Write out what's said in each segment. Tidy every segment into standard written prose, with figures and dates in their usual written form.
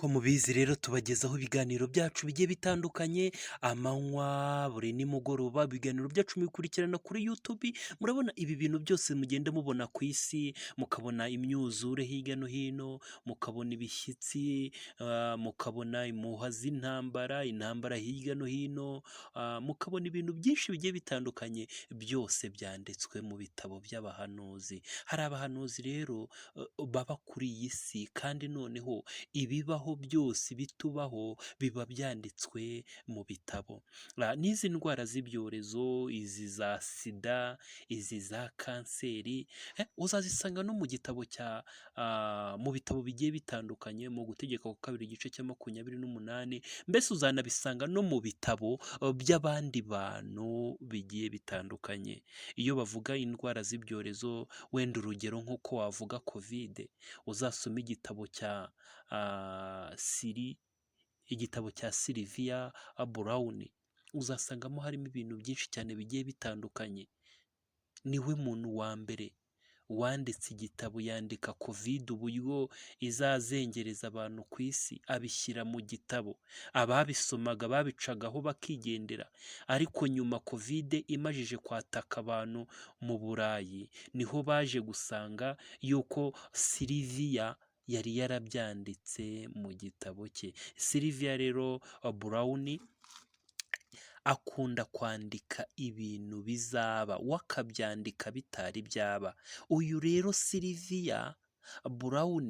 Nk'uko mubizi rero tubagezaho ibiganiro byacu bigiye bitandukanye, amanywa, buri nimugoroba, ibiganiro byacu mubikurikirana kuri YouTube, murabona ibi bintu byose mugenda mubona ku isi, mukabona imyuzure hirya no hino, mukabona ibishyitsi, mukabona impuha z'intambara, intambara hirya no hino, mukabona ibintu byinshi bigiye bitandukanye, byose byanditswe mu bitabo by'abahanuzi. Hari abahanuzi rero baba kuri iyi si kandi noneho ibibaho byose bitubaho biba byanditswe mu bitabo. N'izi ndwara z'ibyorezo, izi za sida, izi za kanseri, uzazisanga no mu gitabo mu bitabo bigiye bitandukanye, mu gutegeka kwa kabiri igice cya 28, mbese uzanabisanga no mu bitabo by'abandi bantu bigiye bitandukanye. Iyo bavuga indwara z'ibyorezo, wenda urugero nk'uko wavuga kovide, uzasoma igitabo cya Sylvia Brown, uzasangamo harimo ibintu byinshi cyane bigiye bitandukanye. Niwe muntu wa mbere wanditse igitabo, yandika kovide uburyo izazengereza abantu ku isi, abishyira mu gitabo. Ababisomaga babicagaho bakigendera, ariko nyuma kovide imajije kwataka abantu mu Burayi, niho baje gusanga yuko Sylvia yari yarabyanditse mu gitabo cye. Sylvia rero Brown akunda kwandika ibintu bizaba, we akabyandika bitari byaba. Uyu rero Sylvia Brown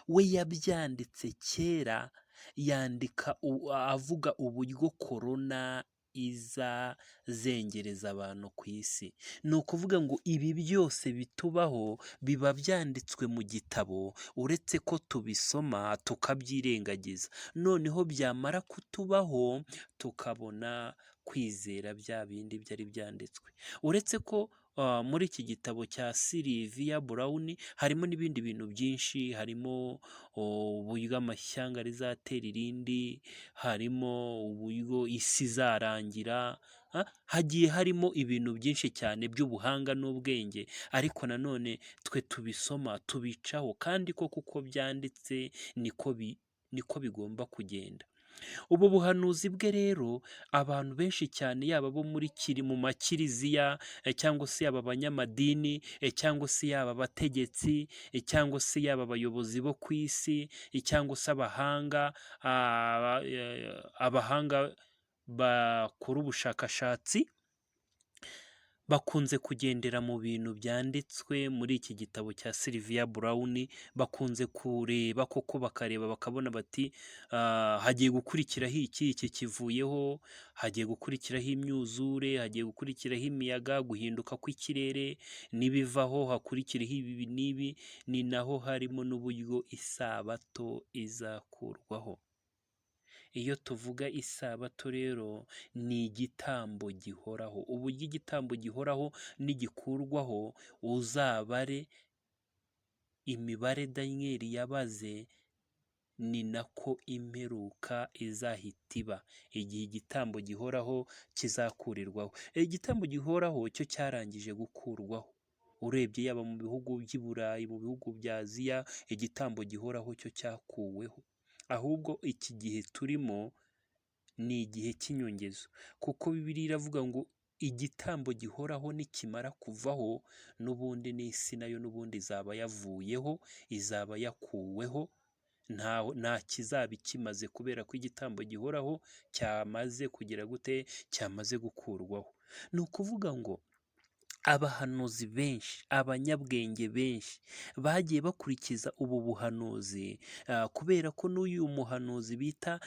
we yabyanditse kera, yandika avuga uburyo korona izazengereza abantu ku isi. Ni ukuvuga ngo ibi byose bitubaho biba byanditswe mu gitabo, uretse ko tubisoma tukabyirengagiza, noneho byamara kutubaho tukabona kwizera bya bindi byari byanditswe. Uretse ko muri iki gitabo cya Sylvia Brown harimo n'ibindi bintu byinshi, harimo uburyo amashyanga rizatera irindi, harimo uburyo isi izarangira, hagiye harimo ibintu byinshi cyane by'ubuhanga n'ubwenge, ariko nanone twe tubisoma tubicaho, kandi ko kuko byanditse niko bigomba kugenda. Ubu buhanuzi bwe rero abantu benshi cyane, yaba bo mu makiriziya, cyangwa se yaba abanyamadini, cyangwa se yaba abategetsi, cyangwa se yaba abayobozi bo ku isi, cyangwa se abahanga bakora ubushakashatsi, bakunze kugendera mu bintu byanditswe muri iki gitabo cya Sylvia Brown. Bakunze kureba koko, bakareba bakabona bati hagiye gukurikiraho iki kivuyeho, hagiye gukurikiraho imyuzure, hagiye gukurikiraho imiyaga, guhinduka kw'ikirere, n'ibivaho hakurikiraho ibi n'ibi. Ni naho harimo n'uburyo isabato izakurwaho. Iyo tuvuga isabato rero ni igitambo gihoraho. Uburyo igitambo gihoraho nigikurwaho, uzabare imibare Daniel yabaze, ni nako imperuka izahita iba, igihe igitambo gihoraho kizakurirwaho. Igitambo gihoraho cyo cyarangije gukurwaho. Urebye yaba mu bihugu by'i Burayi, mu bihugu bya Aziya, igitambo gihoraho cyo cyakuweho. Ahubwo iki gihe turimo ni igihe cy'inyongezo, kuko Bibiliya iravuga ngo igitambo gihoraho nikimara kuvaho, n'ubundi n'isi nayo n'ubundi izaba yavuyeho, izaba yakuweho, nta kizaba ikimaze, kubera ko igitambo gihoraho cyamaze kugira gute, cyamaze gukurwaho. Ni ukuvuga ngo abahanuzi benshi, abanyabwenge benshi bagiye bakurikiza ubu buhanuzi, kubera ko n'uyu muhanuzi bita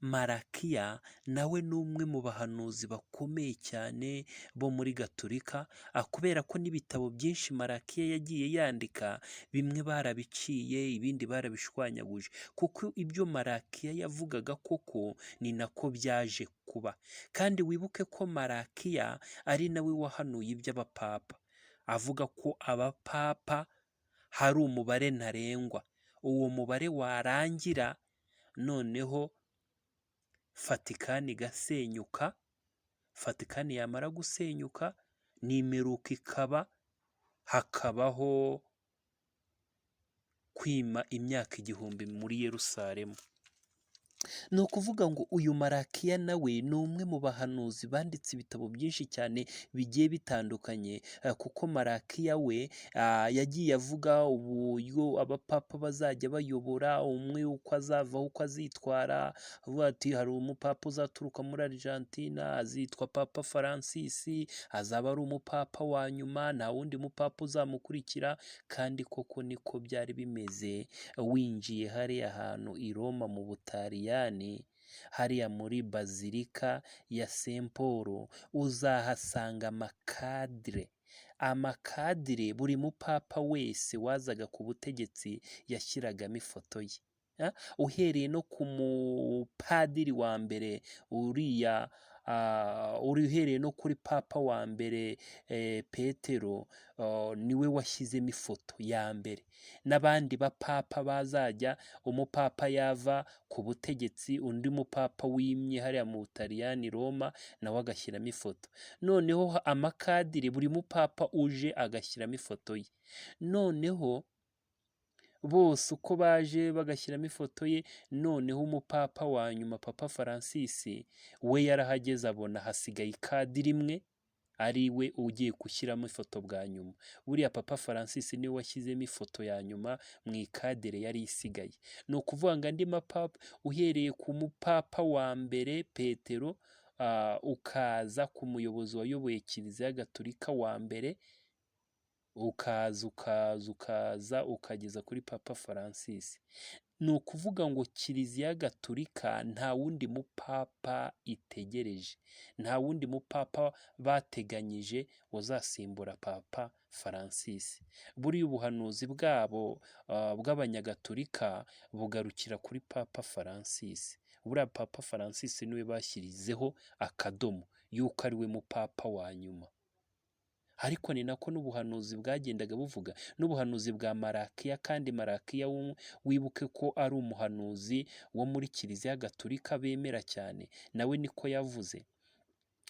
Malakiya nawe ni umwe mu bahanuzi bakomeye cyane bo muri gaturika, kubera ko n'ibitabo byinshi Malakiya yagiye yandika, bimwe barabiciye, ibindi barabishwanyaguje, kuko ibyo Malakiya yavugaga koko ni nako byaje kuba. Kandi wibuke ko Malakiya ari nawe wahanuye iby'abapapa, avuga ko abapapa hari umubare ntarengwa, uwo mubare warangira noneho Vatikani igasenyuka. Vatikani yamara gusenyuka, n'imperuka ikaba, hakabaho kwima imyaka 1000 muri Yerusalemu. Ni ukuvuga ngo uyu Malakiya nawe ni umwe mu bahanuzi banditse ibitabo byinshi cyane bigiye bitandukanye, kuko Malakiya we yagiye avuga uburyo abapapa bazajya bayobora, umwe uko azavaho, uko azitwara, avuga ati hari umupapa uzaturuka muri Argentina azitwa Papa Francis, azaba ari umupapa wa nyuma, nta wundi mupapa uzamukurikira, kandi koko niko byari bimeze. Winjiye hariya hantu i Roma mu Butaliyani, hariya muri bazilika ya Saint Paul, uzahasanga amakadire, buri mupapa wese wazaga ku butegetsi yashyiragamo ifoto ye. Uhereye no ku mupadiri wa mbere uriya, uhereye no kuri papa wa mbere Petero, niwe washyizemo ifoto ya mbere, n'abandi bapapa bazajya, umupapa yava ku butegetsi undi mupapa wimye hariya mu Butaliyani Roma nawe agashyiramo ifoto. Noneho amakadire, buri mupapa uje agashyiramo ifoto ye. Noneho bose uko baje bagashyiramo ifoto ye, noneho umupapa wa nyuma Papa Francis we yarahageze abona hasigaye ikadiri imwe, ari we ugiye gushyiramo ifoto bwa nyuma. Buriya Papa Francis niwe washyizemo ifoto ya nyuma mu ikadire yari isigaye. Ni ukuvuga ngo andi mapapa uhereye ku mupapa wa mbere Petero, ukaza ku muyobozi wayoboye kiliziya gaturika wa mbere, ukaza ukageza kuri Papa Francis. Ni ukuvuga ngo kiliziya gaturika nta wundi mupapa itegereje, nta wundi mupapa bateganyije uzasimbura Papa Francis. Buriya ubuhanuzi bwabo bw'abanyagatulika bugarukira kuri Papa Francis. Buriya Papa Francis niwe bashyirizeho akadomo yuko ari we mupapa wa nyuma. Ariko ni nako n'ubuhanuzi bwagendaga buvuga, n'ubuhanuzi bwa Malakiya, kandi Malakiya wibuke ko ari umuhanuzi wo muri kiliziya gaturika bemera cyane, nawe niko yavuze,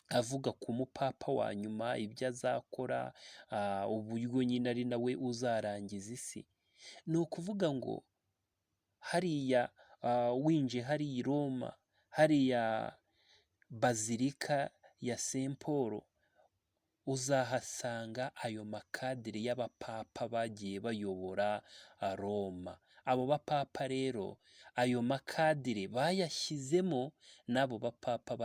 avuga ku mupapa wa nyuma, ibyo azakora, uburyo nyine ari nawe uzarangiza isi. Ni ukuvuga ngo hariya winjiye hariya i Roma, hariya bazilika ya Saint Paul, uzahasanga ayo makadiri y'abapapa bagiye bayobora Roma. Abo bapapa rero, ayo makadiri bayashyizemo n'abo bapapa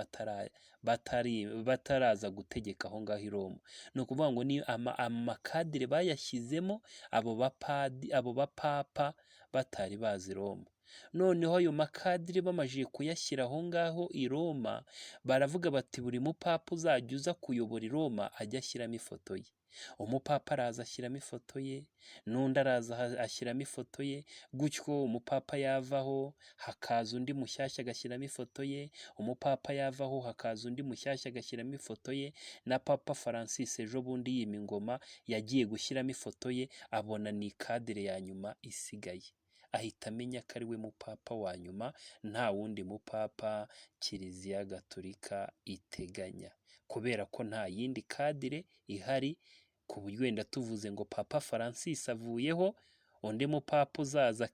bataraza gutegeka aho ngaho i Roma. Ni ukuvuga ngo ni amakadiri bayashyizemo abo bapapa batari bazi Roma. Noneho ayo makadiri bamajije kuyashyira aho ngaho i Roma, baravuga bati buri mupapa uzajya uza kuyobora i Roma ajya ashyiramo ifoto ye. Umupapa araza ashyiramo ifoto ye, n'undi araza ashyiramo ifoto ye, gutyo umupapa yavaho hakaza undi mushyashya agashyiramo ifoto ye, umupapa yavaho hakaza undi mushyashya agashyiramo ifoto ye. Na Papa Francis ejo bundi yima ingoma yagiye gushyiramo ifoto ye, abona ni kadire ya nyuma isigaye, ahita amenya ko ari we mupapa wa nyuma, nta wundi mupapa kiliziya gaturika iteganya, kubera ko nta yindi kadire ihari, ku buryo wenda tuvuze ngo Papa Francis avuyeho, undi mupapa uzaza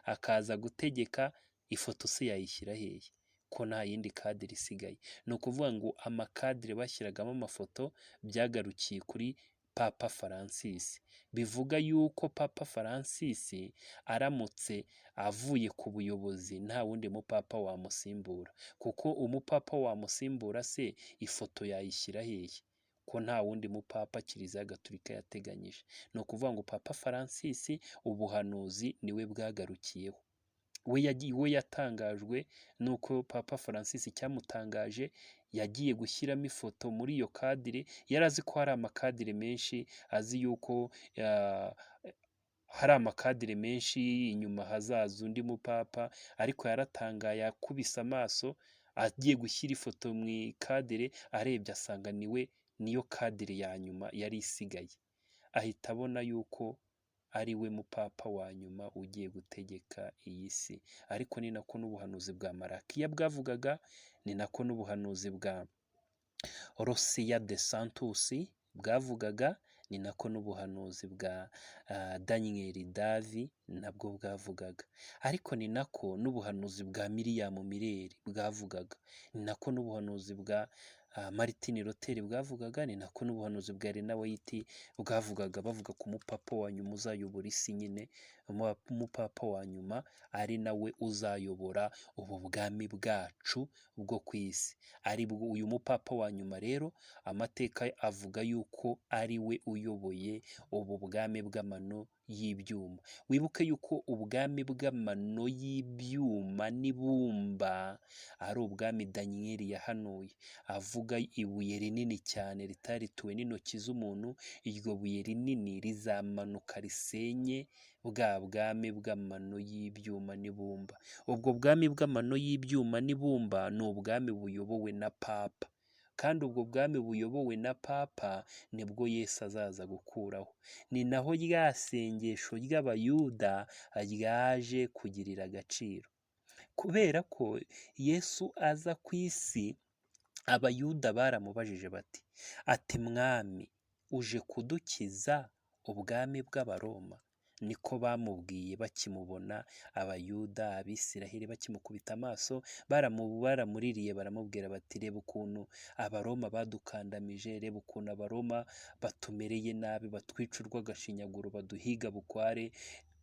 akaza gutegeka, ifoto se yayishyira hehe ko nta yindi kadire isigaye? Ni ukuvuga ngo amakadire bashyiragamo amafoto byagarukiye kuri Papa Francis. Bivuga yuko Papa Francis aramutse avuye ku buyobozi nta wundi mupapa wamusimbura, kuko umupapa wamusimbura se ifoto yayishyira hehe ko nta wundi mupapa kiliziya gaturika yateganyije? Ni ukuvuga ngo Papa Francis ubuhanuzi niwe bwagarukiyeho. We yatangajwe nuko Papa Francis cyamutangaje, yagiye gushyiramo ifoto muri iyo kadire. Yari azi ko hari amakadire menshi, azi yuko hari amakadire menshi inyuma hazaza undi mupapa, ariko yaratangaye akubise amaso, agiye gushyira ifoto mu ikadire, arebye asanga niyo kadire ya nyuma yari isigaye, ahita abona yuko ari we mupapa wa nyuma ugiye gutegeka iyi si. Ariko ni nako n'ubuhanuzi bwa Malakiya bwavugaga, ni nako n'ubuhanuzi bwa Rosiya de Santusi bwavugaga, ni nako n'ubuhanuzi bwa Daniyeli Davi nabwo bwavugaga, ariko ni nako n'ubuhanuzi bwa Miriyamu Mireri bwavugaga, ni nako n'ubuhanuzi bwa Martin Luther bwavugaga, ni nako n'ubuhanuzi bwa Elena White bwavugaga, bavuga ku mupapa wa nyuma uzayobora isi nyine, umupapa wa nyuma ari nawe uzayobora ubu bwami bwacu bwo ku isi. Ari uyu mupapa wa nyuma rero amateka avuga yuko ari we uyoboye ubu bwami bw'amano y'ibyuma. Wibuke yuko ubwami bw'amano y'ibyuma n'ibumba ari ubwami Daniyeli yahanuye, avuga ibuye rinini cyane ritarituwe n'intoki z'umuntu, iryo buye rinini rizamanuka risenye bwa bwami bw'amano y'ibyuma n'ibumba. Ubwo bwami bw'amano y'ibyuma n'ibumba ni ubwami buyobowe na papa, kandi ubwo bwami buyobowe na papa nibwo Yesu azaza gukuraho. Ni naho rya sengesho ry'abayuda ryaje kugirira agaciro, kubera ko Yesu aza ku isi abayuda baramubajije bati, ati mwami uje kudukiza ubwami bw'abaroma? Niko bamubwiye bakimubona, abayuda abisiraheli bakimukubita amaso baramuririye, baramubwira bati reba ukuntu abaroma badukandamije, reba ukuntu abaroma batumereye nabi, batwica urw'agashinyaguro, baduhiga bukware.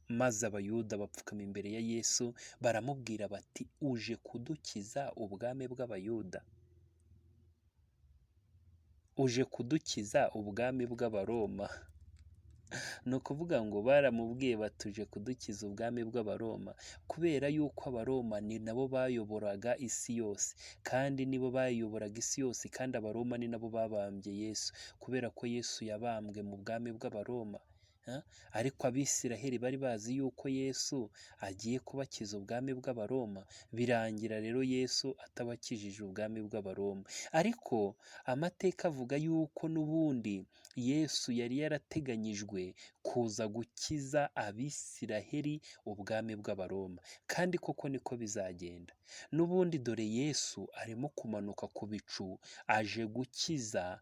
Maze abayuda bapfukama imbere ya Yesu baramubwira bati, uje kudukiza ubwami bw'abayuda? Uje kudukiza ubwami bw'abaroma? Ni ukuvuga ngo baramubwiye batuje kudukiza ubwami bw'abaroma, kubera yuko abaroma ni nabo bayoboraga isi yose, kandi nibo bayoboraga isi yose, kandi abaroma ni nabo babambye Yesu, kubera ko Yesu yabambwe mu bwami bw'abaroma. Ariko abisiraheli bari bazi yuko Yesu agiye kubakiza ubwami bw'abaroma, birangira rero Yesu atabakijije ubwami bw'abaroma. Ariko amateka avuga yuko n'ubundi Yesu yari yarateganyijwe kuza gukiza abisiraheli ubwami bw'abaroma, kandi koko niko bizagenda. N'ubundi dore Yesu arimo kumanuka ku bicu, aje gukiza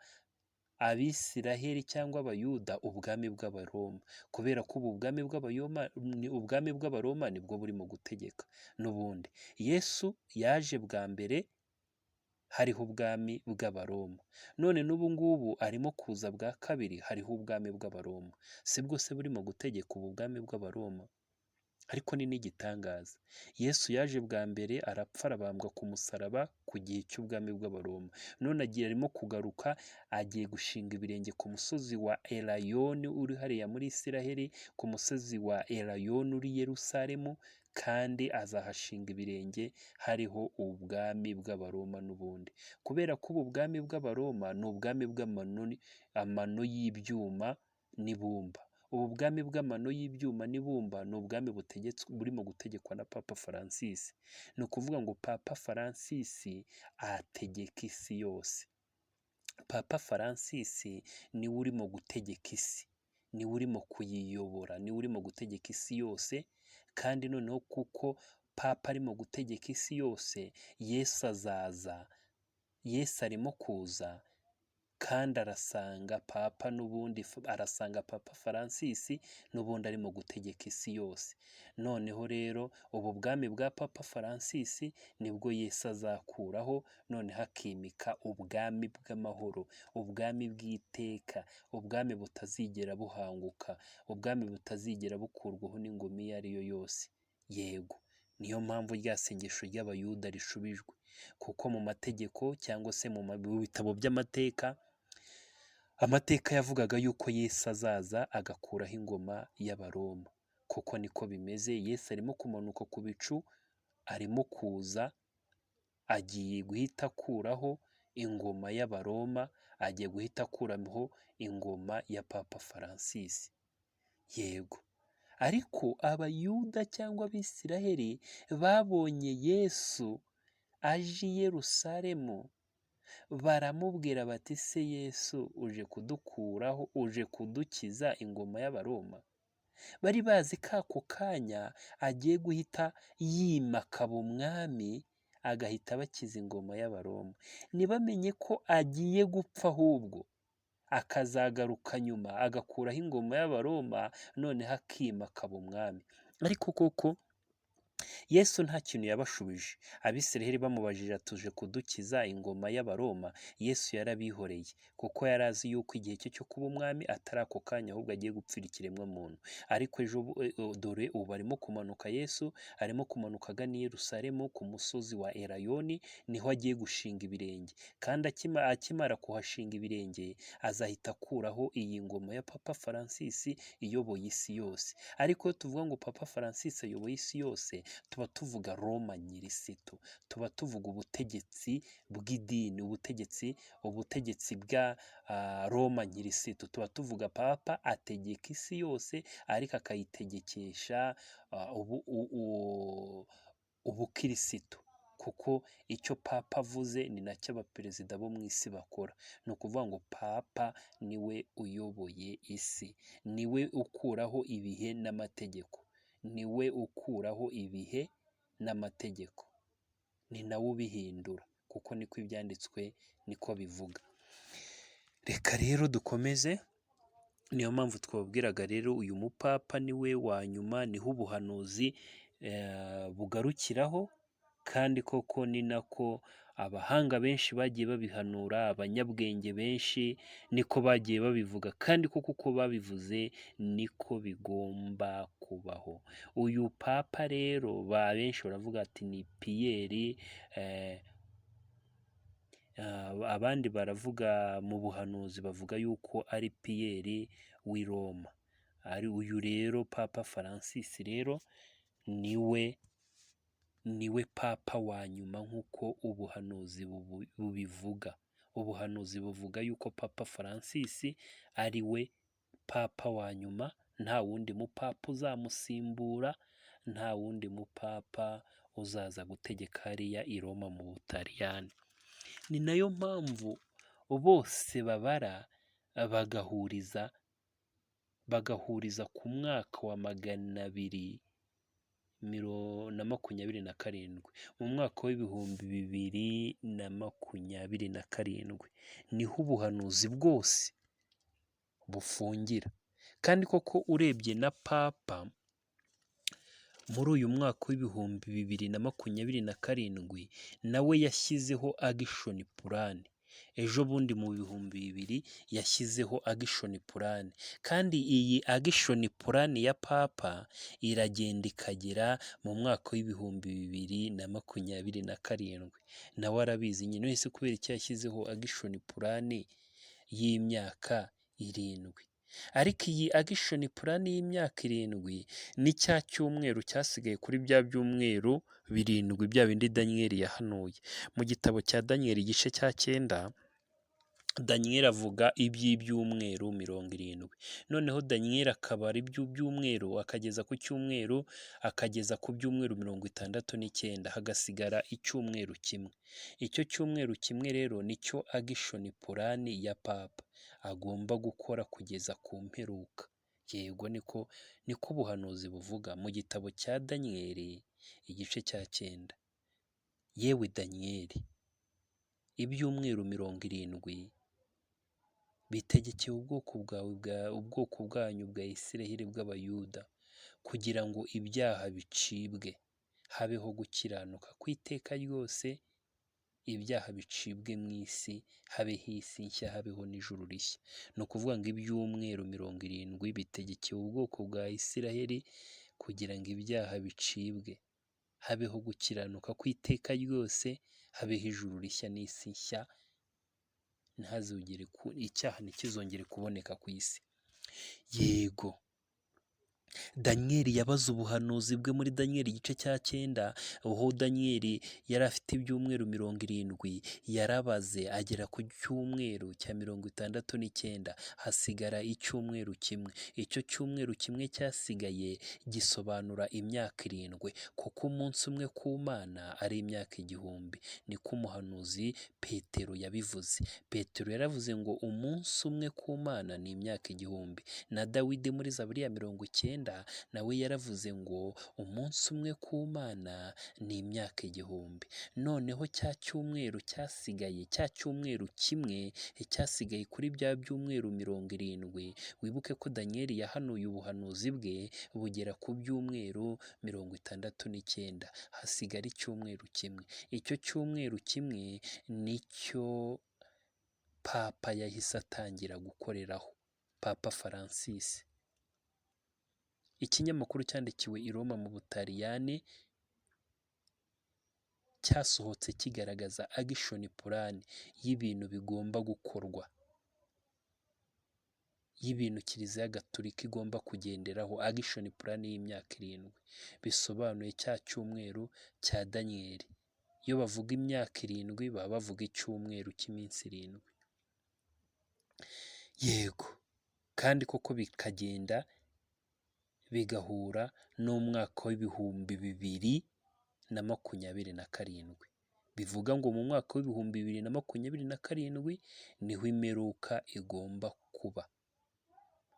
abisiraheli cyangwa abayuda ubwami bw'abaroma, kubera ko ubu ubwami bw'abaroma nibwo burimo gutegeka. N'ubundi Yesu yaje bwa mbere hariho ubwami bw'abaroma, none n'ubu ngubu arimo kuza bwa kabiri hariho ubwami bw'abaroma. Si bwo se burimo gutegeka ubu bwami bw'abaroma? Ariko ni n'igitangaza, Yesu yaje bwa mbere arapfa, arabambwa ku musaraba ku gihe cy'ubwami bw'abaroma, none arimo kugaruka, agiye gushinga ibirenge ku musozi wa Elayoni uri hariya muri Isiraheli, ku musozi wa Elayoni uri Yerusalemu, kandi azahashinga ibirenge hariho ubwami bw'abaroma n'ubundi, kubera ko ubu bwami bw'abaroma ni ubwami bw'amano y'ibyuma n'ibumba. Ubu bwami bw'amano y'ibyuma n'ibumba ni ubwami burimo gutegekwa na Papa Francis. Ni ukuvuga ngo Papa Francis ategeka isi yose. Papa Francis niwe urimo gutegeka isi, niwe urimo kuyiyobora, niwe urimo gutegeka isi yose. Kandi noneho kuko Papa arimo gutegeka isi yose, Yesu azaza, Yesu arimo kuza, kandi arasanga Papa n'ubundi, arasanga Papa Francis n'ubundi arimo gutegeka isi yose. Noneho rero ubu bwami bwa Papa Francis nibwo Yesu azakuraho, none hakimika ubwami bw'amahoro, ubwami bw'iteka, ubwami butazigera buhanguka, ubwami butazigera bukurwaho n'ingoma iyo ari yo yose. Yego, niyo mpamvu rya sengesho ry'abayuda rishubijwe, kuko mu mategeko cyangwa se mu bitabo by'amateka, amateka yavugaga yuko Yesu azaza agakuraho ingoma y'abaroma. Kuko niko bimeze, Yesu arimo kumanuka ku bicu, arimo kuza, agiye guhita akuraho ingoma y'abaroma, agiye guhita akuraho ingoma ya Papa Francis. Yego, ariko abayuda cyangwa abisiraheli babonye Yesu aje i Yerusalemu, baramubwira bati, se Yesu uje kudukuraho, uje kudukiza ingoma y'abaroma? Bari bazi ko ako kanya agiye guhita yimaka umwami, agahita abakiza ingoma y'abaroma. Ntibamenye ko agiye gupfa, ahubwo akazagaruka nyuma agakuraho ingoma y'abaroma, noneho akima akaba umwami. Ariko koko Yesu nta kintu yabashubije. Abisiraheli bamubajije atuje kudukiza ingoma y'abaroma, Yesu yarabihoreye kuko yari azi yuko igihe cye cyo kuba umwami atari ako kanya, ahubwo agiye gupfira ikiremwa muntu. Ariko dore ubu arimo kumanuka, Yesu arimo kumanuka agana i Yerusalemu ku musozi wa Erayoni, niho agiye gushinga ibirenge. Kandi akimara kuhashinga ibirenge azahita akuraho iyi ngoma ya Papa Francis iyoboye isi yose. Ariko iyo tuvuga ngo Papa Francis ayoboye isi yose, tuba tuvuga Roma nyirisitu, tuba tuvuga ubutegetsi bw'idini, ubutegetsi bwa Roma nyirisitu. Tuba tuvuga papa ategeka isi yose, ariko akayitegekesha ubukirisitu, kuko icyo papa avuze ni nacyo abaperezida bo mu isi bakora. Ni ukuvuga ngo papa niwe uyoboye isi, niwe ukuraho ibihe n'amategeko, niwe ukuraho ibihe n'amategeko, ni nawe ubihindura, kuko niko ibyanditswe niko bivuga. Reka rero dukomeze. Niyo mpamvu twababwiraga rero uyu mupapa niwe wa nyuma, niho ubuhanuzi bugarukiraho, kandi koko ni nako abahanga benshi bagiye babihanura, abanyabwenge benshi niko bagiye babivuga, kandi koko uko babivuze niko bigomba kubaho. Uyu papa rero benshi baravuga ati ni Piyeri, abandi baravuga mu buhanuzi bavuga yuko ari Piyeri w'i Roma. Ari uyu rero Papa Francis rero niwe papa wa nyuma nk'uko ubuhanuzi bubivuga. Ubuhanuzi buvuga yuko Papa Francis ari we papa wa nyuma, nta wundi mupapa uzamusimbura, nta wundi mupapa uzaza gutegeka hariya i Roma mu Butaliyani. Ni nayo mpamvu bose babara bagahuriza ku mwaka wa 227. Mu mwaka w'ibihumbi 2027 niho ubuhanuzi bwose bufungira. Kandi koko urebye na papa muri uyu mwaka w'ibihumbi 2027 nawe yashyizeho action plan. Ejo bundi mu bihumbi 2000 yashyizeho action plan, kandi iyi action plan ya papa iragenda ikagera mu mwaka w'ibihumbi 2027. Nawe arabizi nyine, wese kubera icyo yashyizeho action plan y'imyaka 7. Ariko iyi action plan y'imyaka 7 ni cya cyumweru cyasigaye kuri bya byumweru 7, bya bindi Daniel yahanuye. Mu gitabo cya Daniel igice cya 9, Daniel avuga iby'ibyumweru 70. Noneho Daniel akabara iby'umweru akageza ku cyumweru, akageza ku byumweru 69, hagasigara icyumweru kimwe. Icyo cyumweru kimwe rero nicyo action plan ya papa agomba gukora kugeza ku mperuka. Yego niko ubuhanuzi buvuga mu gitabo cya Daniel igice cya 9. Yewe Daniel, ibyumweru 70 bitegekeye ubwoko bwanyu bwa Isiraheli bw'Abayuda, kugira ngo ibyaha bicibwe, habeho gukiranuka kw'iteka ryose, ibyaha bicibwe mu isi, habeho isi nshya, habeho n'ijuru rishya. Ni ukuvuga ngo ibyumweru 70 bitegekeye ubwoko bwa Isiraheli kugira ngo ibyaha bicibwe, habeho gukiranuka kw'iteka ryose, habeho ijuru rishya n'isi nshya, icyaha ntikizongere kuboneka ku isi. Yego, Daniel yabaze ubuhanuzi bwe muri Daniel igice cya 9, aho Daniel yari afite ibyumweru 70, yarabaze agera ku cyumweru cya 69, hasigara icyumweru kimwe. Icyo cyumweru kimwe cyasigaye gisobanura imyaka 7, kuko umunsi umwe ku Mana ari imyaka 1000. Niko umuhanuzi Petero yabivuze. Petero yaravuze ngo umunsi umwe ku Mana ni imyaka 1000. Na Dawidi muri Zaburi ya 90 n'icyenda nawe yaravuze ngo umunsi umwe ku Mana ni imyaka igihumbi. Noneho cya cyumweru cyasigaye, cya cyumweru kimwe cyasigaye kuri bya byumweru 70, wibuke ko Daniyeli yahanuye ubuhanuzi bwe bugera ku byumweru 69, hasigara icyumweru kimwe. Icyo cyumweru kimwe nicyo papa yahise atangira gukoreraho, Papa Francis. Ikinyamakuru cyandikiwe i Roma mu Butaliyani cyasohotse kigaragaza action plan y'ibintu bigomba gukorwa, y'ibintu kiliziya gaturika igomba kugenderaho, action plan y'imyaka 7, bisobanuye cya cyumweru cya Daniyeli. Iyo bavuga imyaka 7 baba bavuga icyumweru cy'iminsi 7. Yego, kandi koko bikagenda bigahura n'umwaka w'ibihumbi 2027. Bivuga ngo mu mwaka w'ibihumbi 2027 niho imperuka igomba kuba,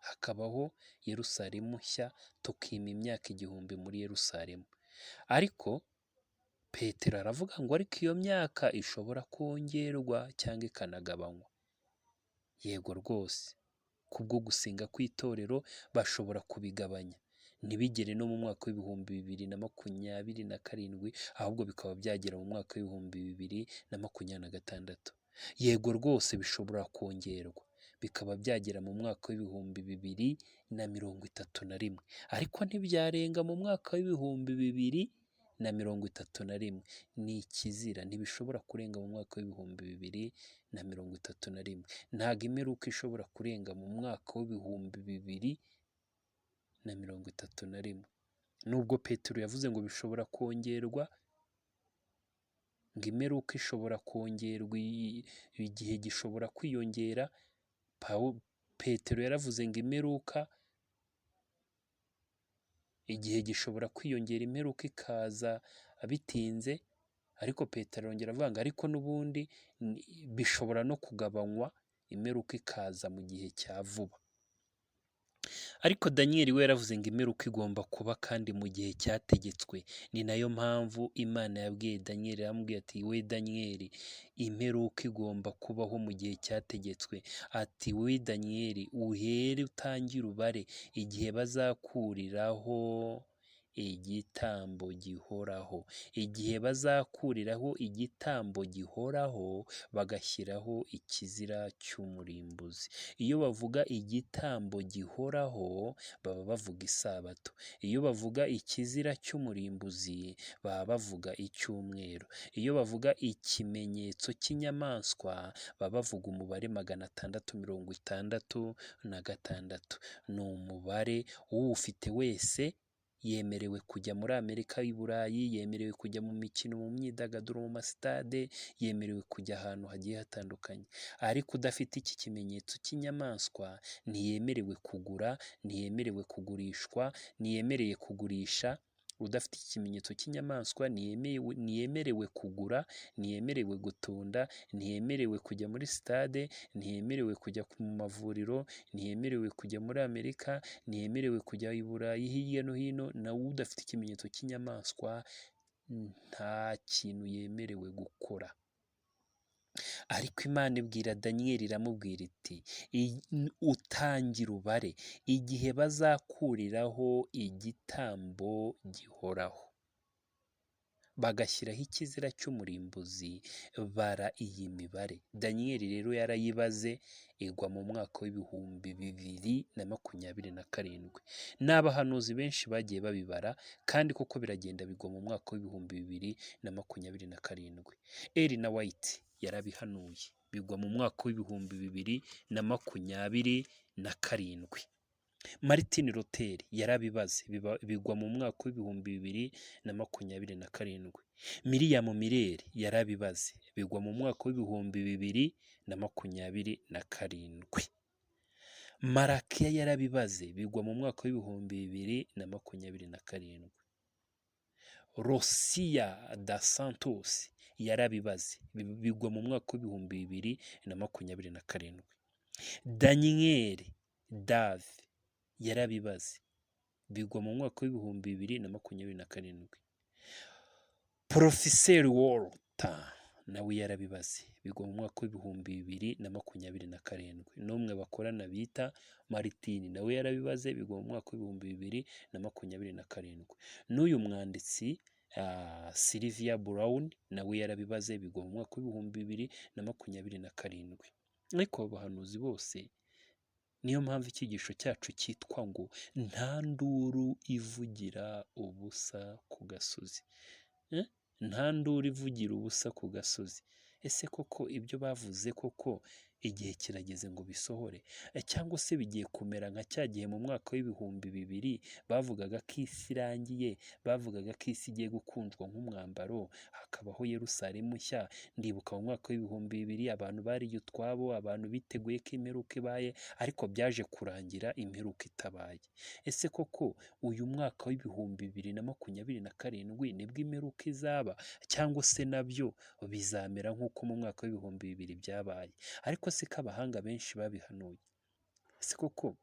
hakabaho Yerusalemu nshya, tukima imyaka 1000 muri Yerusalemu. Ariko Petero aravuga ngo ariko iyo myaka ishobora kongerwa cyangwa ikanagabanywa. Yego rwose, kubwo gusenga kw'itorero bashobora kubigabanya ntibigere no mu mwaka w'ibihumbi 2027, ahubwo bikaba byagera mu mwaka w'ibihumbi 2026. Yego rwose bishobora kongerwa bikaba byagera mu mwaka w'ibihumbi 2031, ariko ntibyarenga mu mwaka w'ibihumbi 2031. Ni ikizira, ntibishobora kurenga mu mwaka w'ibihumbi 2031. Ntabwo imperuka ishobora kurenga mu mwaka w'ibihumbi 2031. Nubwo Petero yavuze ngo bishobora kongerwa, ngo imperuka ishobora kongerwa, igihe gishobora kwiyongera, Petero yaravuze ngo imperuka, igihe gishobora kwiyongera, imperuka ikaza bitinze. Ariko Petero arongera avuga ngo ariko n'ubundi bishobora no kugabanywa, imperuka ikaza mu gihe cya vuba. Ariko Daniyeli we yaravuze ngo imperuka igomba kuba kandi mu gihe cyategetswe. Ni nayo mpamvu Imana yabwiye Daniyeli, yamubwiye ati we Daniyeli, imperuka igomba kubaho mu gihe cyategetswe. Ati we Daniyeli, uhere utangire ubare igihe bazakuriraho igitambo gihoraho, igihe bazakuriraho igitambo gihoraho bagashyiraho ikizira cy'umurimbuzi. Iyo bavuga igitambo gihoraho baba bavuga isabato, iyo bavuga ikizira cy'umurimbuzi baba bavuga icyumweru, iyo bavuga ikimenyetso cy'inyamaswa baba bavuga umubare 666. Ni umubare uwufite wese yemerewe kujya muri Amerika y'i Burayi, yemerewe kujya mu mikino, mu myidagaduro, mu masitade, yemerewe kujya ahantu hagiye hatandukanye. Ariko udafite iki kimenyetso cy'inyamaswa ntiyemerewe kugura, ntiyemerewe kugurishwa, ntiyemereye kugurisha. Udafite ikimenyetso cy'inyamaswa ntiyemerewe kugura, ntiyemerewe gutunda, ntiyemerewe kujya muri sitade, ntiyemerewe kujya mu mavuriro, ntiyemerewe kujya muri Amerika, ntiyemerewe kujya i Burayi hirya no hino. Nawe udafite ikimenyetso cy'inyamaswa nta kintu yemerewe gukora. Ariko Imana ibwira Daniyeli, iramubwira iti utangira ubare igihe bazakuriraho igitambo gihoraho bagashyiraho ikizira cy'umurimbuzi, bara iyi mibare. Daniyeli rero yarayibaze, igwa mu mwaka w'ibihumbi 2027. N'abahanuzi benshi bagiye babibara, kandi koko biragenda bigwa mu mwaka w'ibihumbi 2027. Ellen White yarabihanuye, bigwa mu mwaka w'ibihumbi 2027. Martin Luther yarabibaze, bigwa mu mwaka w'ibihumbi 2027. Miriam Miller yarabibaze, bigwa mu mwaka w'ibihumbi 2027. Malakiya yarabibaze, bigwa mu mwaka w'ibihumbi 2027. Rosia da Santos yarabibaze, bigwa mu mwaka w'ibihumbi 2027. Daniel Dave yarabibaze, bigwa mu mwaka w'ibihumbi 2027. Professor Walter nawe yarabibaze, bigwa mu mwaka w'ibihumbi 2027. N'umwe bakorana bita Martin nawe yarabibaze, bigwa mu mwaka w'ibihumbi 2027. N'uyu mwanditsi Sylvia Brown nawe yarabibaze, bigwa mu mwaka w'ibihumbi 2027. Ariko abahanuzi bose, niyo mpamvu icyigisho cyacu cyitwa ngo ntanduru ivugira ubusa ku gasozi. Ntanduru ivugira ubusa ku gasozi. Ese koko ibyo bavuze koko igihe kirageze ngo bisohore? Cyangwa se bigiye kumera nka cya gihe mu mwaka w'ibihumbi 2000 bavugaga ko isi irangiye, bavugaga ko isi igiye gukundwa nk'umwambaro, hakabaho Yerusalemu nshya. Ndibuka mu mwaka w'ibihumbi 2000 abantu bariye utwabo, abantu biteguye ko imperuka ibaye, ariko byaje kurangira imperuka itabaye. Ese koko uyu mwaka w'ibihumbi 2027 nibwo imperuka izaba, cyangwa se nabyo bizamera nk'uko mu mwaka w'ibihumbi 2000 byabaye? Ariko se ko abahanga benshi babihanuye? Ese koko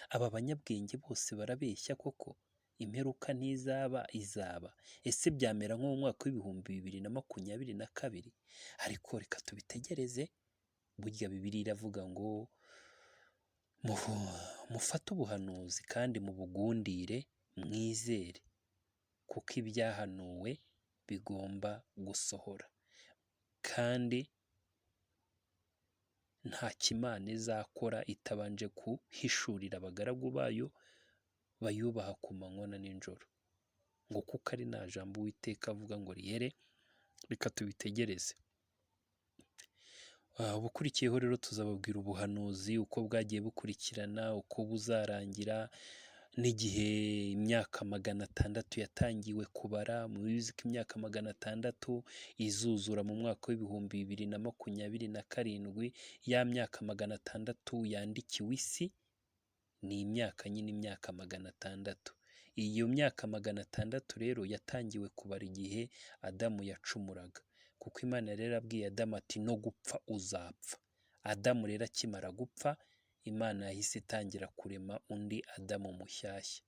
aba banyabwenge bose barabeshya koko? Imperuka ntizaba, izaba? Ese byamera nko mu mwaka w'ibihumbi 2022? Ariko reka tubitegereze. Burya Bibiliya iravuga ngo mufate ubuhanuzi kandi mubugundire, mwizere, kuko ibyahanuwe bigomba gusohora, kandi nta kimana izakora itabanje guhishurira abagaragu bayo bayubaha ku manywa na nijoro, ngo kuko ari nta jambo Uwiteka avuga ngo rihere. Reka tubitegereze. Ubukurikiyeho rero tuzababwira ubuhanuzi uko bwagiye bukurikirana, uko buzarangira, n'igihe imyaka 600 yatangiwe kubara. Mubizi ko imyaka 600 izuzura mu mwaka w'ibihumbi 2027. Ya myaka 600 yandikiwe isi ni imyaka nyine, imyaka 600. Iyo myaka 600 rero yatangiwe kubara igihe Adamu yacumuraga, kuko Imana rero abwiye Adamu ati no gupfa uzapfa. Adamu rero akimara gupfa, Imana yahise itangira kurema undi Adamu mushyashya,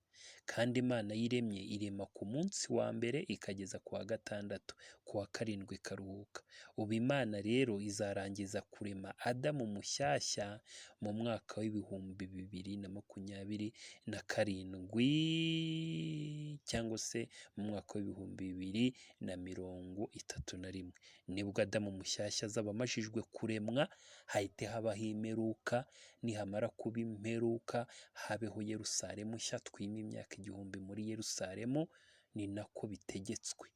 kandi Imana yiremye irema ku munsi wa mbere ikageza ku wa 6, ku wa 7 ikaruhuka. Ubu Imana rero izarangiza kurema Adamu mushyashya mu mwaka w'ibihumbi 2027, cyangwa se mu mwaka w'ibihumbi 2031. Nibwo Adamu mushyashya azaba amajijwe kuremwa, hahite habaho imperuka. Nihamara kuba imperuka, habeho Yerusalemu nshya, twime imyaka 1000 muri Yerusalemu. Ni nako bitegetswe,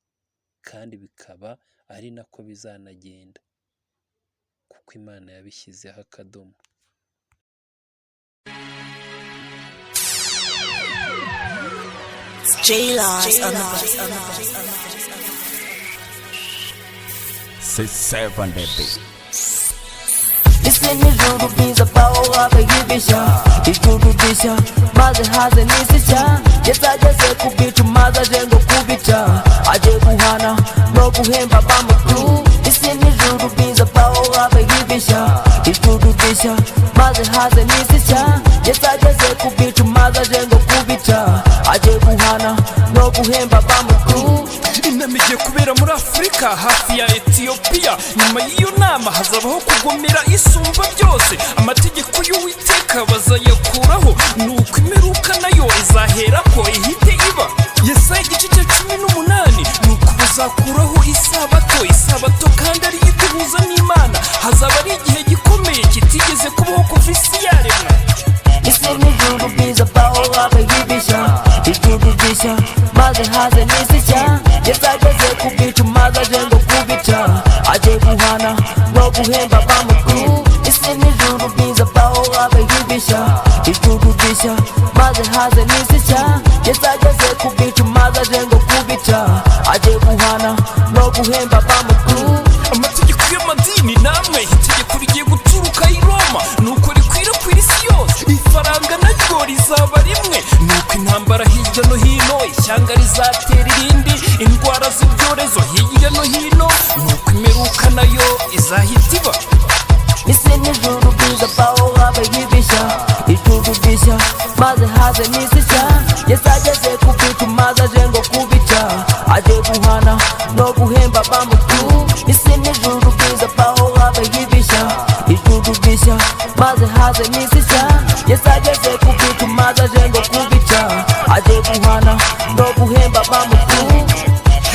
kandi bikaba ari nako bizanagenda, kuko Imana yabishyizeho akadomo. Isi n'ijuru bwiza pawo abayibeshya, ijuru rishya maze haze n'isi nshya. Yesu ageze ku bicu maze aje ngo kubica, aje guhana no guhemba abamukuru. Isi n'ijuru bwiza pawo abayibeshya, ijuru rishya maze haze n'isi nshya. Yesu ageze ku bicu maze aje ngo kubica, aje guhana no guhemba abamukuru. Inama igiye kubera muri Afurika hafi ya Ethiopia. Nyuma y'iyo nama hazabaho kugomera isumba byose. Amategeko y'Uwiteka bazayakuraho, nuko imperuka nayo izaherako ihite iba. Yesaya igice cya 18, nuko bazakuraho isabato kandi ari iduhuza n'Imana. Hazaba ari igihe gikomeye kitigeze kubaho kuva isi yaremwa. Isi n'ijuru bwiza pawo abayibeshya, ijuru rishya maze haze n'isi nshya. Yesu ageze ku bicu maze aje ngo kubica, aje guhana no guhemba abamukuru. Isi n'ijuru bwiza pawo abayibeshya, ijuru rishya maze haze n'isi nshya. Yesu ageze ku bicu maze aje ngo kubica, aje guhana no guhemba abamukuru. Amategeko y'amadini namwe, itegeko rigiye guturuka i Roma, nuko rikwirakwira isi yose. Ifaranga naryo rizaba rimwe, nuko intambara hirya no hino, ishyanga rizatera irindi, indwara z'ibyorezo hirya no hino, nuko imperuka nayo izahita iba. Isi n'ijuru bwiza pawo abayibeshya, ijuru rishya maze haze n'isi nshya. no guhemba bamutu isi n'ijuru bwiza paho habaye ibishya ijuru rishya maze haze n'isi nshya yesu ageze ku bwica maze aje ngo kubica aje guhana no guhemba bamutu.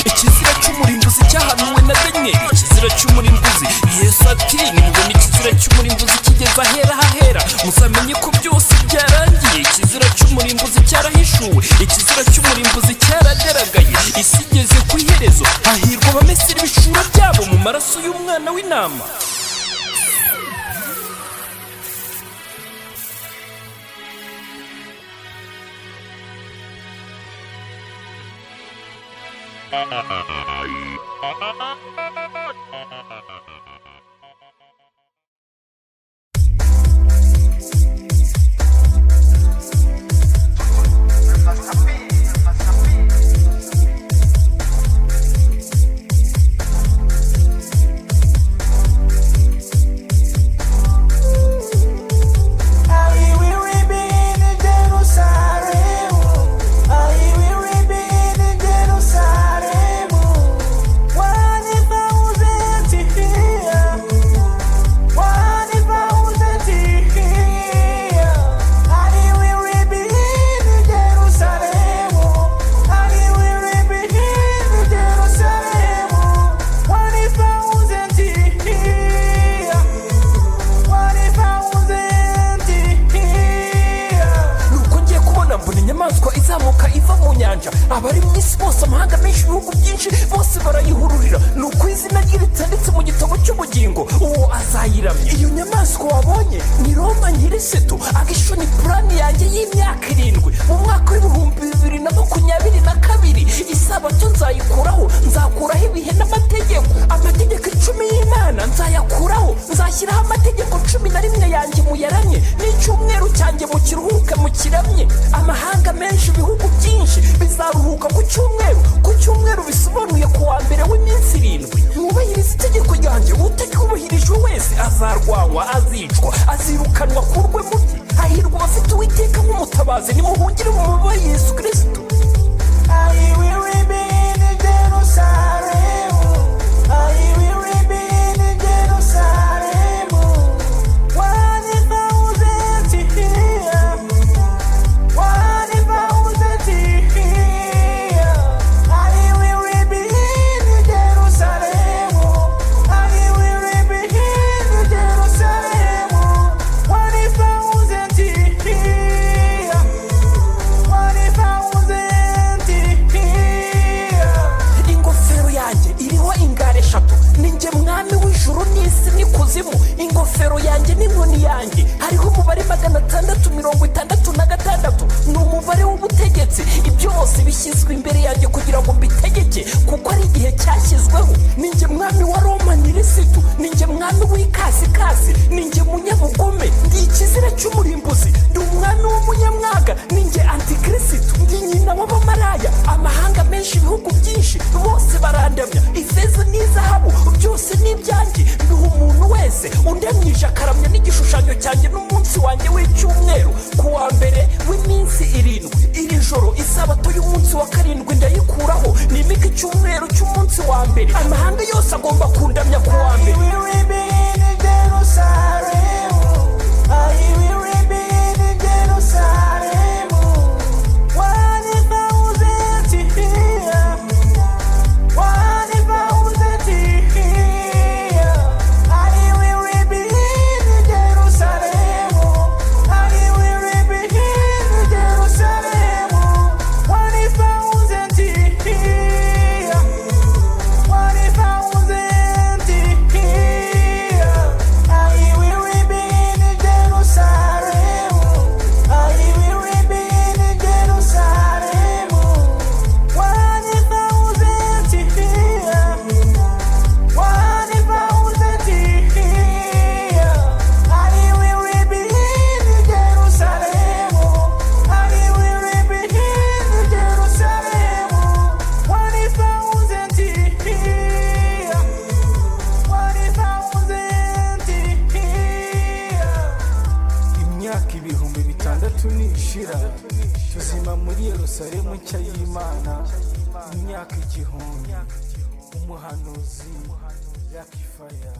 ikizira cy'umurimbuzi cyahanuwe na Daniel. ikizira cy'umurimbuzi Yesu ati nimubona ikizira cy'umurimbuzi kigeze ahera hahera muzamenye ko byose byarangiye. ikizira cy'umurimbuzi cyarahishuwe, ikizira cy'umurimbuzi cyaragaragaye, isi igeze ku iherezo. hahirwa abamesera ibishura byabo mu maraso y'umwana w'intama. abari mu isi bose amahanga menshi ibihugu byinshi bose barayihururira. ni uko izina rye ritanditse mu gitabo cy'ubugingo uwo azayiramya. iyo nyamaswa wabonye ni Roma nyir'isutu agishoni purani yanjye y'imyaka 7 mu mwaka w'2022. isabato nzayikuraho, nzakuraho ibihe n'amategeko. amategeko 10 y'Imana nzayakuraho, nzashyiraho amategeko 11 yanjye muyaramye n'icyumweru cyanjye mu kiruhuke mu kiramye. amahanga menshi ibihugu byinshi bizaruhuka ku cyumweru bisobanuye ku wa mbere w'iminsi 7. mwubahiriza itegeko ryanjye, utaryubahirije wese azarwanywa, azicwa, azirukanwa kurwe mu bye. hahirwa abafite Uwiteka nk'umutabazi, nimuhungire mu mababa ya Yesu Kristo. I will remain in Jerusalem. I will remain in Jerusalem. 1,000 here, 1,000 here. I will remain in Jerusalem. I will remain in Jerusalem. 1,000 here, 1,000. ingofero yanjye iriho ingare 3, ninjye mwami w'ijuru n'isi n'ikuzimu. ingofero yanjye n'inkoni yanjye hariho umubare 666. ni umubare w'ubutegetsi. ibyo bose bishyizwe imbere yanjye kugira ngo mbitegeke, kuko ari igihe cyashyizweho. ninjye mwami wa Roma nyir'isutu, ninjye mwami w'ikasikasi, ninjye munyabugome, ndi ikizira cy'umurimbuzi, ndi umwami w'umunyamwaga, ninjye antikristo, ndi nyina w'abamaraya. amahanga menshi ibihugu byinshi bose barandamya. ifeza n'izahabu byose ni ibyanjye. nduha umuntu wese undamyije akaramya n'igishushanyo cyanjye n'umunsi wanjye w'icyumweru ku wa mbere w'iminsi 7. iri joro isabato y'umunsi wa 7 ndayikuraho, nimika icyumweru cy'umunsi wa mbere. amahanga yose agomba kundamya ku wa mbere. I will remain in Jerusalem. I will remain in Jerusalem. 1,000 here, 1,000 here. I will remain in Jerusalem. I will remain in Jerusalem. 1,000 here, 1,000 here. I will remain in Jerusalem. I will remain in Jerusalem. 1,000 here, 1,000 here. I will remain in Jerusalem. I will remain in Jerusalem. 1,000 here, 1,000 here. imyaka 600 nishira tuzima muri Yerusalemu nshya y'Imana. imyaka 1000 umuhanuzi yakifaya.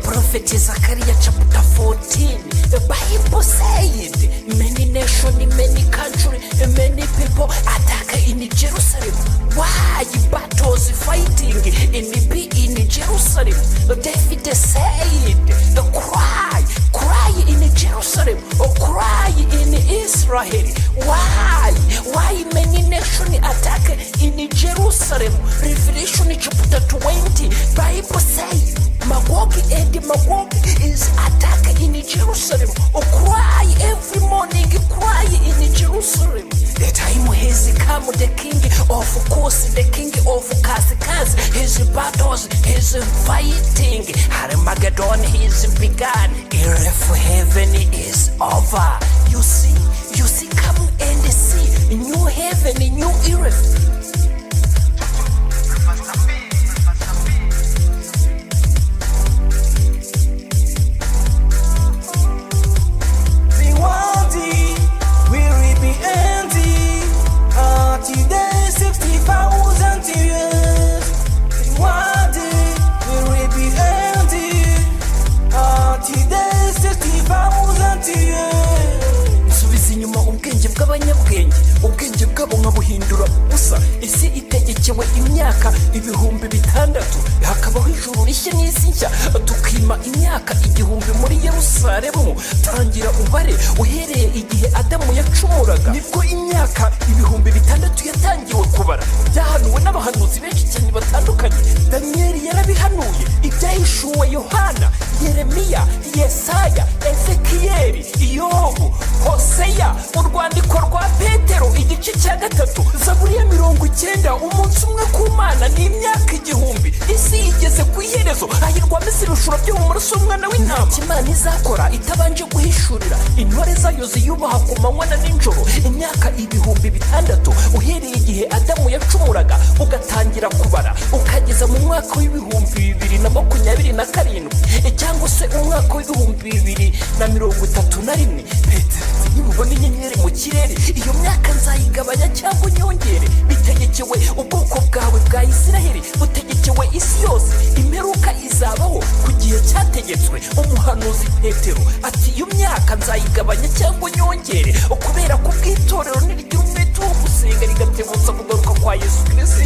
Prophet Zechariah chapter 14, the Bible said, many nations, many countries, many people attack in Jerusalem. Why battles fighting in Jerusalem? David said, cry in Jerusalem, or cry in Israel. Why many nations attack in Jerusalem? Revelation chapter 20, Bible says, Magog is attack in Jerusalem. Oh, cry every morning, cry in Jerusalem. The time has come, the king of course, the king of Kazikaz, his battles, his fighting. Armageddon is begun. If heaven is over, you see, come and see new heaven, new earth. Ubwenge bwabo nkabuhindura ubusa. Isi itegekewe imyaka 6,000, hakabaho ijuru rishya n'isi nshya, tukima imyaka 1000 muri Yerusalemu. Tangira ubare uhereye igihe Adamu yacumuraga, nibwo imyaka 6,000 yatangiwe kubara. Byahanuwe n'abahanuzi benshi cyane batandukanye. Danieli yarabihanuye, ibyahishuwe Yohana, Yeremiya, Yesaya, Ezekiyeli, Yobu, Hoseya, urwandiko rwa Petero igice cya 3, Zaburi ya 90. Umunsi umwe ku Mana ni imyaka 1000. Isi igeze ku iherezo, hahirwa ibishura byo mu maraso y'umwana w'intama. Imana izakora itabanje guhishurira intore zayo ziyubaha ku manywa na nijoro. Imyaka 6,000 uhereye igihe Adamu yacumuraga, ugatangira kubara ukageza mu mwaka w'2027, cyangwa se umwaka w'2031. Nibubona inyenyeri mu kirere, iyo myaka nzayigabanya cyangwa nyongere. Bitegekewe ubwoko bwawe bwa Isiraheli, butegekewe isi yose. Imperuka izabaho ku gihe cyategetswe. Umuhanuzi Petero ati, iyo myaka nzayigabanya cyangwa nyongere, kubera ko ubwitorero nirigira umwete wo gusenga rigatebutsa kugaruka kwa Yesu Kristo.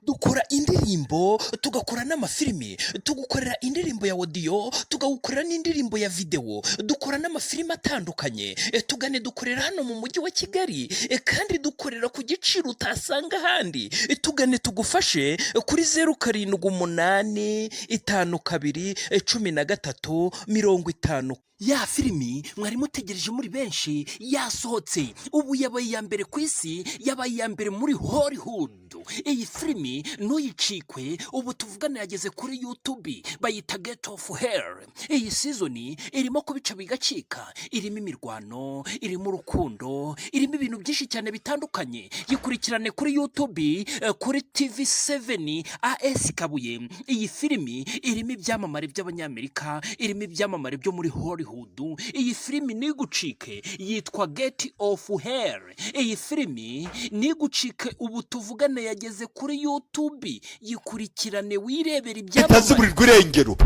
dukora indirimbo, tugakora n'amafilimi, tugukorera indirimbo ya audio, tugagukorera n'indirimbo ya video, dukora n'amafilimi atandukanye, tugane dukorera hano mu mujyi wa Kigali, kandi dukorera ku giciro utasanga ahandi. Tugane tugufashe kuri 0785 52 13 50. ya filimi mwari mutegereje muri benshi yasohotse, ubu yabaye iya mbere ku isi, yabaye iya mbere muri Hollywood. Iyi filimi ntuyicikwe, ubu tuvugana yageze kuri YouTube, bayita Get of Hell. Iyi seasoni irimo kubica bigacika, irimo imirwano, irimo urukundo, irimo ibintu byinshi cyane bitandukanye. Yikurikirane kuri YouTube, kuri TV7 AS Kabuye. Iyi filimi irimo ibyamamare by'abanyamerika, irimo ibyamamare byo muri Hollywood. Iyi filimi nigucike, yitwa Get of Hell. Iyi filimi nigucike, ubu tuvugane yageze kuri YouTube. Yikurikirane wirebera ibyamamare. itazuburirwa irengero,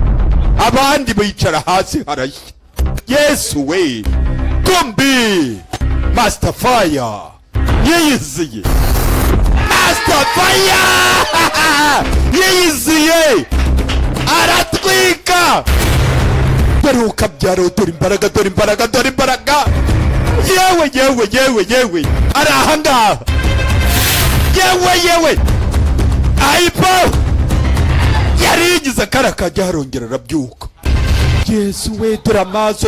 abandi bicara hasi harashya. Yesu we, kumbi Master Fire yiyiziye, Master Fire yiyiziye, aratwika. Dore ukabyara, dore imbaraga, dore imbaraga, dore imbaraga. Yewe ari ahangaha. Yewe ayipo yari yigize akara kajya harongera arabyuka. Yesu we, dore amaso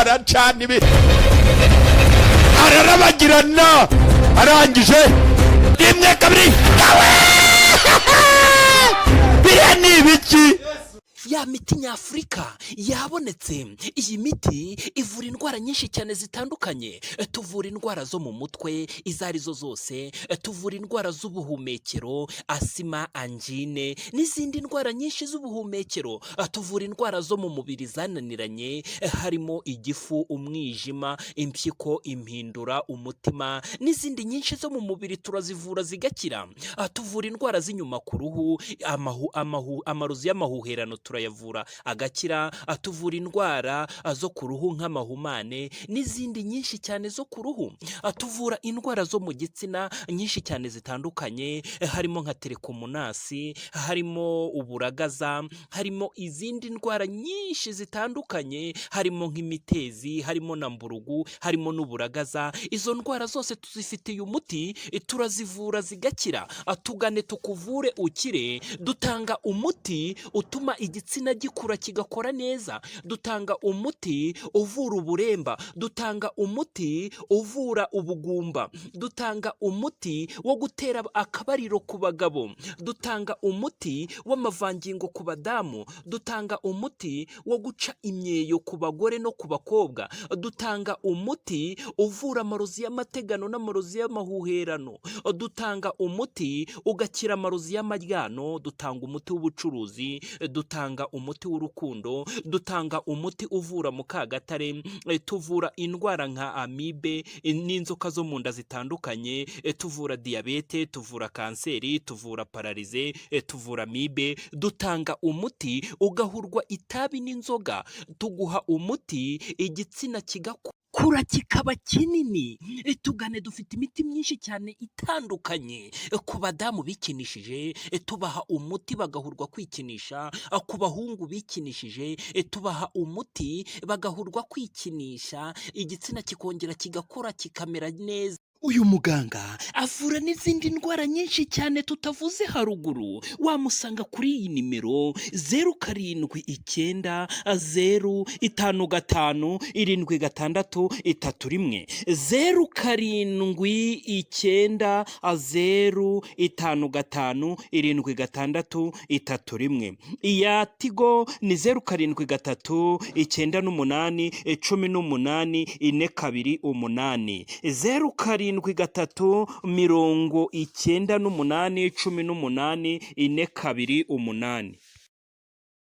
aracana ibi, ararabagirana. Arangije rimwe kabiri, biriya ni ibiki? Ya miti nyafurika yabonetse. Iyi miti ivura indwara nyinshi cyane zitandukanye. Tuvura indwara zo mu mutwe izo arizo zose, tuvura indwara z'ubuhumekero, asima, angine n'izindi ndwara nyinshi z'ubuhumekero. Tuvura indwara zo mu mubiri zananiranye, harimo igifu, umwijima, impyiko, impindura, umutima n'izindi nyinshi zo mu mubiri turazivura zigakira. Tuvura indwara z'inyuma ku ruhu, amarozi y'amahuherano turayavura agakira. Atuvura indwara zo ku ruhu nk'amahumane n'izindi nyinshi cyane zo ku ruhu. Atuvura indwara zo mu gitsina nyinshi cyane zitandukanye, harimo nka telekomunasi, harimo uburagaza, harimo izindi ndwara nyinshi zitandukanye, harimo nk'imitezi, harimo na mburugu, harimo n'uburagaza. Izo ndwara zose tuzifitiye umuti, turazivura zigakira. Tugane tukuvure ukire. Dutanga umuti utuma igitsina gikura kigakora neza, dutanga umuti uvura uburemba, dutanga umuti uvura ubugumba, dutanga umuti wo gutera akabariro ku bagabo, dutanga umuti w'amavangingo ku badamu, dutanga umuti wo guca imyeyo ku bagore no ku bakobwa, dutanga umuti uvura amarozi y'amategano n'amarozi y'amahuherano, dutanga umuti ugakira amarozi y'amaryano, dutanga umuti w'ubucuruzi, dutanga umuti w'urukundo, dutanga umuti uvura mu kagatare, tuvura indwara nka amibe n'inzoka zo mu nda zitandukanye, tuvura diyabete, tuvura kanseri, tuvura pararize, tuvura amibe. Dutanga umuti ugahurwa itabi n'inzoga, tuguha umuti igitsina kigakura kikaba kinini. Tugane, dufite imiti myinshi cyane itandukanye. Ku badamu bikinishije, tubaha umuti bagahurwa kwikinisha. Ku bahungu bikinishije, tubaha umuti bagahurwa kwikinisha, igitsina kikongera kigakora kikamera neza. Uyu muganga avura n'izindi ndwara nyinshi cyane tutavuze haruguru. Wamusanga kuri iyi nimero 0790 055 7631, 0790 055 7631. Iya Tigo ni 0739 98 18 428, 07 7 3 98 18 428.